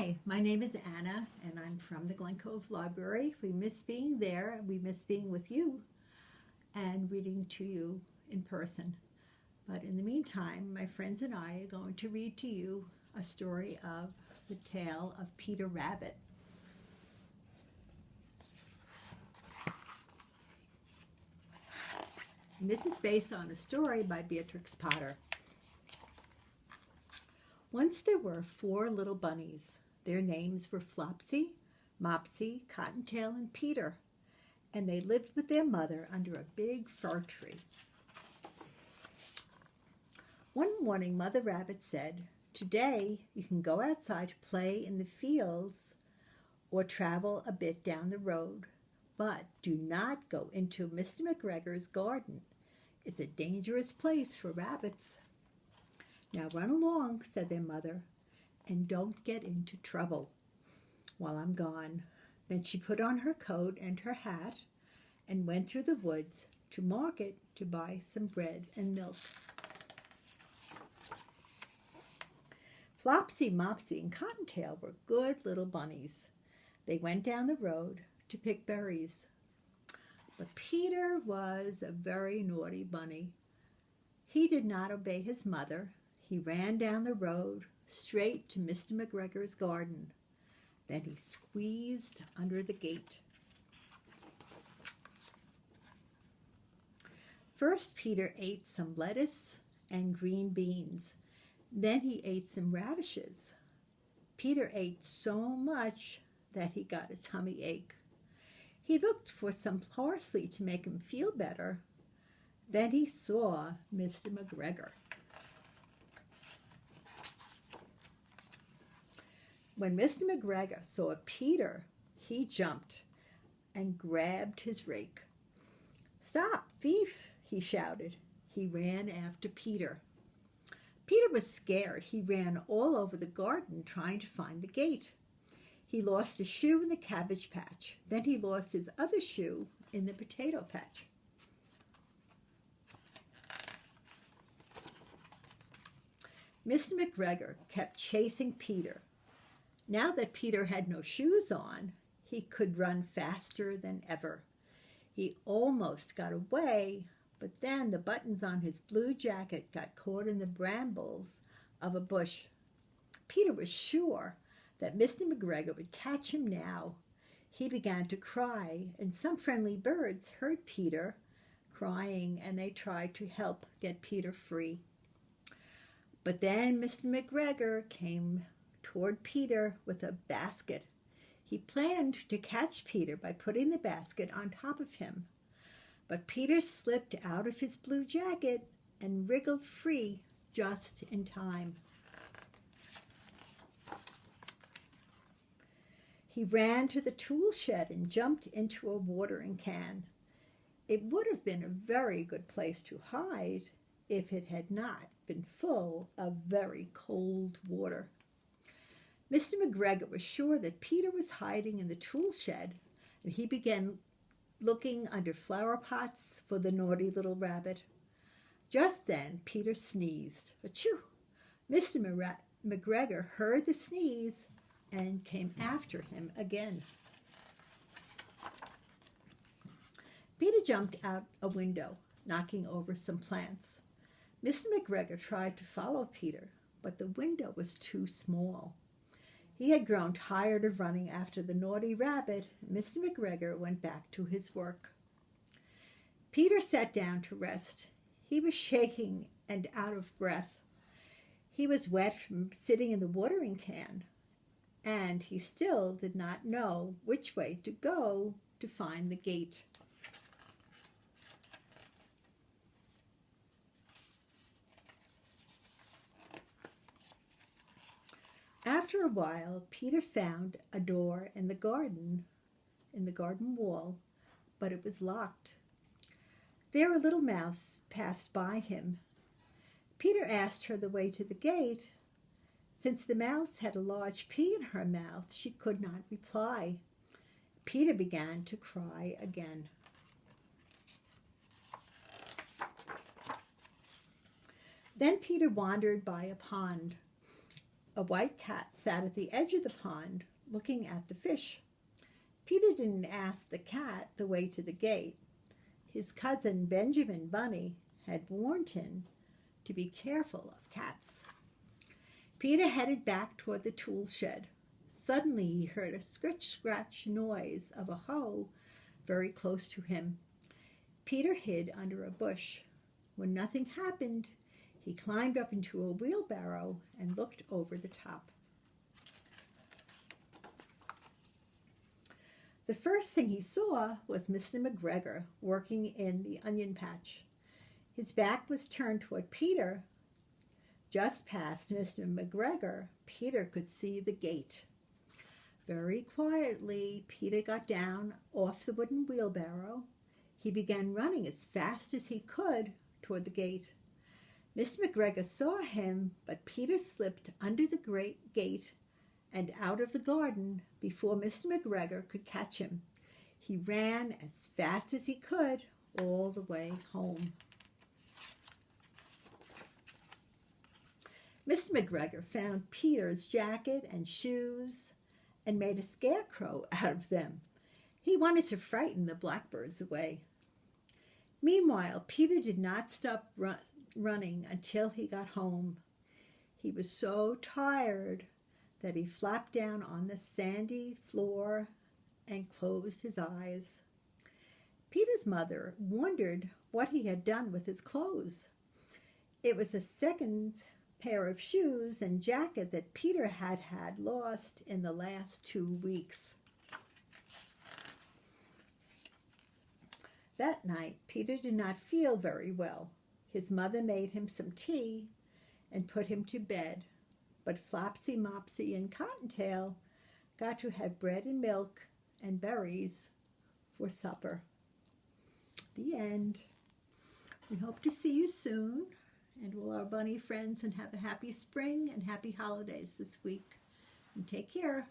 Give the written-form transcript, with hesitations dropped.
Hi, my name is Anna, and I'm from the Glen Cove Library. We miss being there, we miss being with you and reading to you in person. But in the meantime, my friends and I are going to read to you a story of the tale of Peter Rabbit. And this is based on a story by Beatrix Potter. Once there were 4 little bunnies. Their names were Flopsy, Mopsy, Cottontail, and Peter, and they lived with their mother under a big fir tree. One morning, Mother Rabbit said, "Today you can go outside to play in the fields or travel a bit down the road, but do not go into Mr. McGregor's garden. It's a dangerous place for rabbits." "Now run along," said their mother, "and don't get into trouble while I'm gone." Then she put on her coat and her hat and went through the woods to market to buy some bread and milk. Flopsy, Mopsy, and Cottontail were good little bunnies. They went down the road to pick berries. But Peter was a very naughty bunny. He did not obey his mother. He ran down the road straight to Mr. McGregor's garden. Then he squeezed under the gate. First, Peter ate some lettuce and green beans. Then he ate some radishes. Peter ate so much that he got a tummy ache. He looked for some parsley to make him feel better. Then he saw Mr. McGregor. When Mr. McGregor saw Peter, he jumped and grabbed his rake. "Stop, thief!" he shouted. He ran after Peter. Peter was scared. He ran all over the garden trying to find the gate. He lost a shoe in the cabbage patch. Then he lost his other shoe in the potato patch. Mr. McGregor kept chasing Peter. Now that Peter had no shoes on, he could run faster than ever. He almost got away, but then the buttons on his blue jacket got caught in the brambles of a bush. Peter was sure that Mr. McGregor would catch him now. He began to cry, and some friendly birds heard Peter crying, and they tried to help get Peter free. But then Mr. McGregor came toward Peter with a basket. He planned to catch Peter by putting the basket on top of him. But Peter slipped out of his blue jacket and wriggled free just in time. He ran to the tool shed and jumped into a watering can. It would have been a very good place to hide if it had not been full of very cold water. Mr. McGregor was sure that Peter was hiding in the tool shed, and he began looking under flower pots for the naughty little rabbit. Just then, Peter sneezed. Achoo! Mr. McGregor heard the sneeze and came after him again. Peter jumped out a window, knocking over some plants. Mr. McGregor tried to follow Peter, but the window was too small. He had grown tired of running after the naughty rabbit. Mr. McGregor went back to his work. Peter sat down to rest. He was shaking and out of breath. He was wet from sitting in the watering can, and he still did not know which way to go to find the gate. After a while, Peter found a door in the garden wall, but it was locked. There a little mouse passed by him. Peter asked her the way to the gate. Since the mouse had a large pea in her mouth, she could not reply. Peter began to cry again. Then Peter wandered by a pond. A white cat sat at the edge of the pond looking at the fish. Peter didn't ask the cat the way to the gate. His cousin Benjamin Bunny had warned him to be careful of cats. Peter headed back toward the tool shed. Suddenly he heard a scratch-scratch noise of a hoe very close to him. Peter hid under a bush. When nothing happened, he climbed up into a wheelbarrow and looked over the top. The first thing he saw was Mr. McGregor working in the onion patch. His back was turned toward Peter. Just past Mr. McGregor, Peter could see the gate. Very quietly, Peter got down off the wooden wheelbarrow. He began running as fast as he could toward the gate. Mr. McGregor saw him, but Peter slipped under the great gate and out of the garden before Mr. McGregor could catch him. He ran as fast as he could all the way home. Mr. McGregor found Peter's jacket and shoes and made a scarecrow out of them. He wanted to frighten the blackbirds away. Meanwhile, Peter did not stop running until he got home. He was so tired that he flopped down on the sandy floor and closed his eyes. Peter's mother wondered what he had done with his clothes. It was a second pair of shoes and jacket that Peter had lost in the last 2 weeks. That night, Peter did not feel very well. His mother made him some tea and put him to bed, but Flopsy, Mopsy, and Cottontail got to have bread and milk and berries for supper. The end. We hope to see you soon, and will our bunny friends, and have a happy spring and happy holidays this week. And take care.